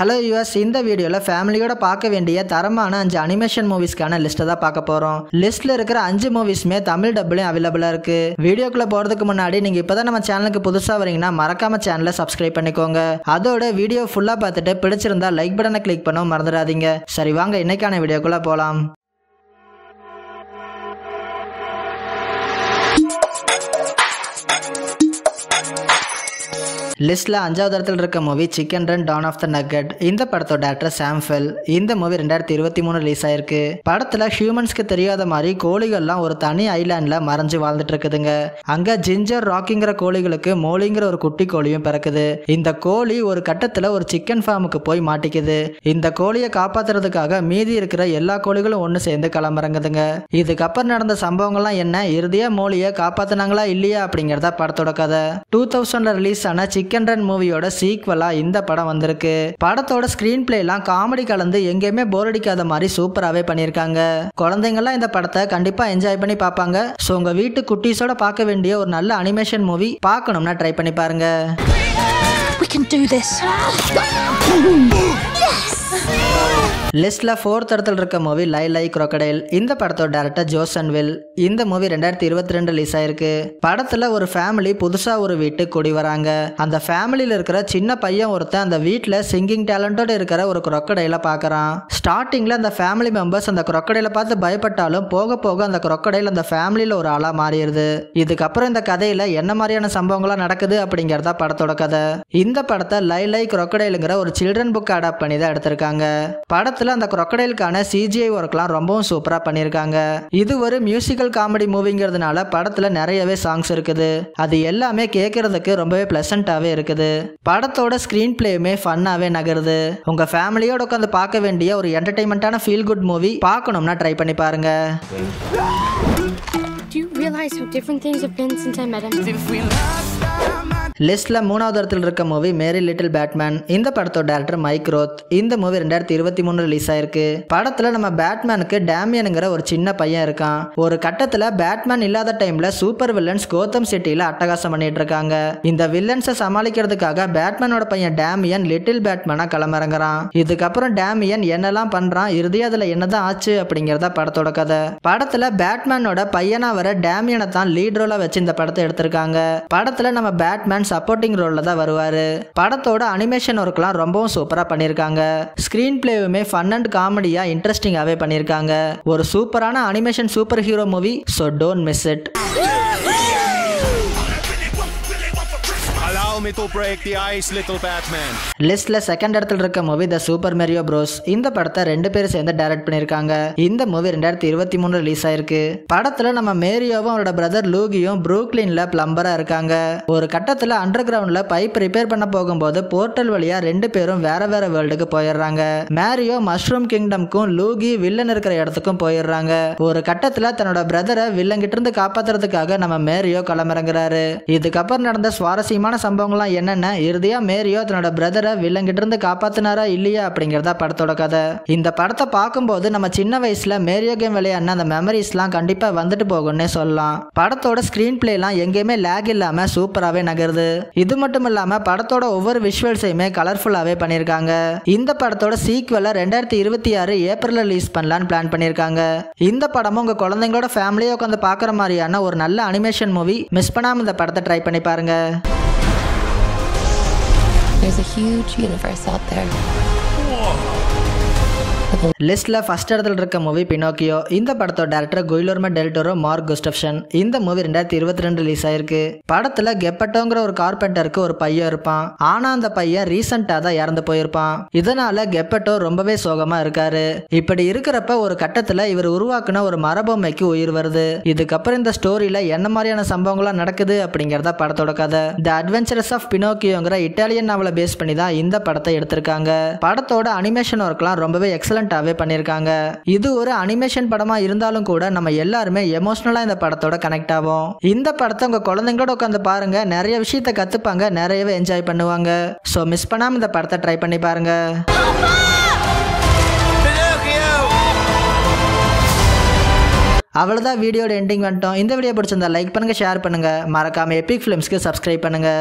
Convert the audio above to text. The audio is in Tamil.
ஹலோ யூஎஸ், இந்த வீடியோல ஃபேமிலியோட பார்க்க வேண்டிய தரமான 5 அனிமேஷன் மூவிஸ்க்கான லிஸ்ட்டை தான் பார்க்க போறோம். லிஸ்ட்ல இருக்கிற 5 மூவிஸ்மே தமிழ் டப்லயும் அவைலபிளா இருக்கு. வீடியோக்குள்ள போறதுக்கு முன்னாடி நீங்க இப்பதான் நம்ம சேனலுக்கு புதுசா வரீங்கன்னா மறக்காம சேனலை சப்ஸ்கிரைப் பண்ணிக்கோங்க. அதோட வீடியோ ஃபுல்லா பார்த்துட்டு பிடிச்சிருந்தா லைக் பட்டனை கிளிக் பண்ண மறந்துடாதீங்க. சரி வாங்க இன்னைக்கான வீடியோக்குள்ள போலாம். லிஸ்ட்ல 5வது இடத்துல இருக்க movie chicken run dawn of the nugget. இந்த படத்தோட டேரக்டர் சாம் ஃபெல். இந்த மூவி 2023 ரிலீஸ் ஆயிருக்கு. படத்துல ஹியூமன்ஸ்க்கு தெரியாத மாதிரி கோழிகள்லாம் ஒரு தனி ஐலாண்ட்ல மறைஞ்சு வாழ்ந்துட்டு இருக்குதுங்க. அங்க ஜிஞ்சர் ராக்கிங்கிற கோழிகளுக்கு மோலிங்கிற ஒரு குட்டி கோழியும் பிறக்குது. இந்த கோழி ஒரு கட்டத்துல ஒரு சிக்கன் ஃபார்முக்கு போய் மாட்டிக்குது. இந்த கோழியை காப்பாத்துறதுக்காக மீதி இருக்கிற எல்லா கோழிகளும் ஒண்ணு சேர்ந்து கிளம்புறங்குதுங்க. இதுக்கப்புறம் நடந்த சம்பவங்கள்லாம் என்ன, இறுதியா மோலியை காப்பாத்தினாங்களா இல்லையா அப்படிங்கறத படத்தோட கதை. 2000 ரிலீஸ் ஆன சிக்கன் ரன் மூவியோட சீக்வலா இந்த படம் வந்திருக்கு. படத்தோட ஸ்கிரீன் பிளே எல்லாம் காமெடி கலந்து எங்கேயுமே போர் அடிக்காத மாதிரி சூப்பராகவே பண்ணியிருக்காங்க. குழந்தைங்கலாம் இந்த படத்தை கண்டிப்பா என்ஜாய் பண்ணி பார்ப்பாங்க. ஸோ உங்க வீட்டு குட்டீஸோட பார்க்க வேண்டிய ஒரு நல்ல அனிமேஷன் மூவி பார்க்கணும்னா ட்ரை பண்ணி பாருங்க. We can do this. லிஸ்ட்ல 4th இடத்துல இருக்க மூவி லை லை crocodile. இந்த படத்தோட டைரக்டர் ஜோசன் வில். இந்த மூவி 2022 ரிலீஸ் ஆயிருக்கு. படத்துல ஒரு ஃபேமிலி புதுசா ஒரு வீட்டுக்கு குடி வராங்க. அந்த ஃபேமிலியில இருக்கிற சின்ன பையன் ஒருத்தன் அந்த வீட்டுல சிங்கிங் டேலண்டோட இருக்கிற ஒரு crocodile பாக்குறான். ஸ்டார்டிங்ல அந்த ஃபேமிலி மெம்பர்ஸ் அந்த crocodile பார்த்து பயப்பட்டாலும் போக போக அந்த crocodile அந்த ஃபேமிலியில ஒரு ஆளா மாறிடுது. இதுக்கப்புறம் இந்த கதையில என்ன மாதிரியான சம்பவங்கள்லாம் நடக்குது அப்படிங்கறத படத்தோட கதை. இந்த படத்தை லை லை crocodileங்கிற ஒரு சில்ட்ரன் புக் அடாப்ட் பண்ணி தான் எடுத்திருக்காங்க. படத்துல அந்த crocodileக்கான CGI ஒர்க்லாம் ரொம்பவும் சூப்பரா பண்ணிருக்காங்க. இது ஒரு மியூசிக்கல் காமெடி மூவிங்கிறதுனால படத்துல நிறையவே சாங்ஸ் இருக்குது. அது எல்லாமே கேட்கறதுக்கு ரொம்பவே பிளசண்டாவே இருக்குது. படத்தோட ஸ்கிரீன் பிளேயுமே ஃபன்னாவே நகருது. உங்க ஃபேமிலியோட உட்காந்து பார்க்க வேண்டிய ஒரு என்டர்டைன்மெண்டான ஃபீல் குட் மூவி பார்க்கணும்னா ட்ரை பண்ணி பாருங்க. Do you realize how different things have been since I met him? லிஸ்ட்ல 3வது இடத்துல இருக்க மூவி மேரி லிட்டில் பேட்மேன். இந்த படத்தோட டைரக்டர் மைக் ரோத். இந்த மூவி 2023 ரிலீஸ் ஆயிருக்கு. படத்துல நம்ம பேட்மேனுக்கு டேமியனுங்கிற ஒரு சின்ன பையன் இருக்கான். ஒரு கட்டத்துல பேட்மேன் இல்லாத டைம்ல சூப்பர் வில்லன்ஸ் கோத்தம் சிட்டில அட்டகாசம் பண்ணிட்டு இருக்காங்க. இந்த வில்லன்ஸை சமாளிக்கிறதுக்காக பேட்மேனோட பையன் டேமியன் லிட்டில் பேட்மேனா களமிறங்குறான். இதுக்கப்புறம் டேமியன் என்னெல்லாம் பண்றான், இறுதியா அதுல என்னதான் ஆச்சு அப்படிங்கறத படத்தோட கதை. படத்துல பேட்மேனோட பையனா வர டேமியனை தான் லீட் ரோலா வச்சு இந்த படத்தை எடுத்திருக்காங்க. படத்துல நம்ம பேட்மேன் சப்போர்ட்டிங் ரோல்ல தான் வருவாரு. படத்தோட அனிமேஷன் ஒர்க்லாம் ரொம்பவும் சூப்பரா பண்ணிருக்காங்க. ஸ்கிரீன் பிளேவுமே ஃபன் அண்ட் காமெடியா இன்ட்ரெஸ்டிங்காவே பண்ணிருக்காங்க. ஒரு சூப்பரான animation super hero movie. So don't miss it. Allow me to break the ice, little Batman. லிஸ்ட்ல 2nd இடத்துல இருக்க movie the super Mario Bros. இந்த படத்தை 2 பேர் சேர்ந்து டைரக்ட் பண்ணிருக்காங்க. இந்த மூவி 2023 ரிலீஸ் ஆயிருக்கு. படத்துல நம்ம மேரியோவும் அவரோட பிரதர் லூகியும் புரூக்ளின்ல பிளம்பரா இருக்காங்க. ஒரு கட்டத்துல அண்டர் கிரவுண்ட்ல பைப் ரிப்பேர் பண்ண போகும்போது போர்ட்டல் வழியா 2 பேரும் வேற வேற வேர்ல்டுக்கு போயிடுறாங்க. மேரியோ மஷ்ரூம் கிங்டம்க்கும் லூகி வில்லன் இருக்கிற இடத்துக்கும் போயிடுறாங்க. ஒரு கட்டத்துல தன்னோட பிரதரை வில்லன் கிட்ட இருந்து காப்பாத்துறதுக்காக நம்ம மேரியோ களமிறங்குறாரு. இதுக்கப்புறம் நடந்த சுவாரஸ்யமான சம்பவங்கள்லாம் என்னென்ன, இறுதியா மேரியோ தன்னோட பிரதரை வில்லன் கிட்ட இருந்து காப்பாத்தினாரா இல்லையா அப்படிங்கறத படத்தோட கதை. இந்த படத்தை பார்க்கும்போது நம்ம சின்ன வயசுல மேரியோ கேம் விளையாடின அந்த மெமரிஸ்லாம் கண்டிப்பா வந்துட்டு போகும்னே சொல்லலாம். படத்தோட ஸ்கிரீன் பிளே எல்லாம் எங்கேயுமே லேக் இல்லாம சூப்பராகவே நகருது. இது மட்டும் இல்லாம படத்தோட ஒவ்வொரு விஷுவல்ஸையுமே கலர்ஃபுல்லாவே பண்ணிருக்காங்க. இந்த படத்தோட சீக்வலை 2026 ஏப்ரல்ல ரிலீஸ் பண்ணலான்னு பிளான் பண்ணிருக்காங்க. இந்த படமும் உங்க குழந்தைங்களோட ஃபேமிலியை உட்காந்து பாக்குற மாதிரியான ஒரு நல்ல அனிமேஷன் மூவி. மிஸ் பண்ணாம இந்த படத்தை ட்ரை பண்ணி பாருங்க. There's a huge universe out there. லிஸ்ட்ல 1st இடத்துல இருக்க மூவி பினோக்கியோ. இந்த படத்தோட டைரக்டர் குயிலர்மோ டெல் டோரோ, மார்க் குஸ்டப்சன். இந்த மூவி 2022 ரிலீஸ் ஆயிருக்கு. படத்துல கெப்பட்டோங்கிற ஒரு கார்பெண்டருக்கு ஒரு பையன் இருப்பான். ஆனா அந்த பையன் ரீசெண்டா தான் இறந்து போயிருப்பான். இதனால கெப்பட்டோ ரொம்பவே சோகமா இருக்காரு. இப்படி இருக்கிறப்ப ஒரு கட்டத்துல இவர் உருவாக்குன ஒரு மரபொம்மைக்கு உயிர் வருது. இதுக்கப்புறம் இந்த ஸ்டோரியில என்ன மாதிரியான சம்பவங்கள்லாம் நடக்குது அப்படிங்கறத படத்தோட கதை. தி அட்வென்ச்சர்ஸ் ஆஃப் பினோக்கியோங்கிற இட்டாலியன் நாவலை பேஸ் பண்ணி தான் இந்த படத்தை எடுத்திருக்காங்க. படத்தோட அனிமேஷன் ஒர்க்லாம் ரொம்பவே எக்ஸலண்டாவே பண்ணிருக்காங்க. இது ஒரு அனிமேஷன் படமா இருந்தாலும் கூட நம்ம எல்லாருமே எமோஷனலா இந்த படத்தோட கனெக்ட் ஆவோம். இந்த படத்தை உங்க குழந்தைங்களோட உட்காந்து பாருங்க. நிறைய விஷயத்தை கத்துப்பாங்க, நிறையவே என்ஜாய் பண்ணுவாங்க. சோ மிஸ் பண்ணாம இந்த படத்தை ட்ரை பண்ணி பாருங்க. அவ்வளவுதான், வீடியோட எண்டிங் வந்துட்டோம். இந்த வீடியோ பிடிச்சிருந்தா லைக் பண்ணுங்க, ஷேர் பண்ணுங்க, மறக்காம எபிக் ஃபிலிம்ஸ்க்கு சப்ஸ்கிரைப் பண்ணுங்க.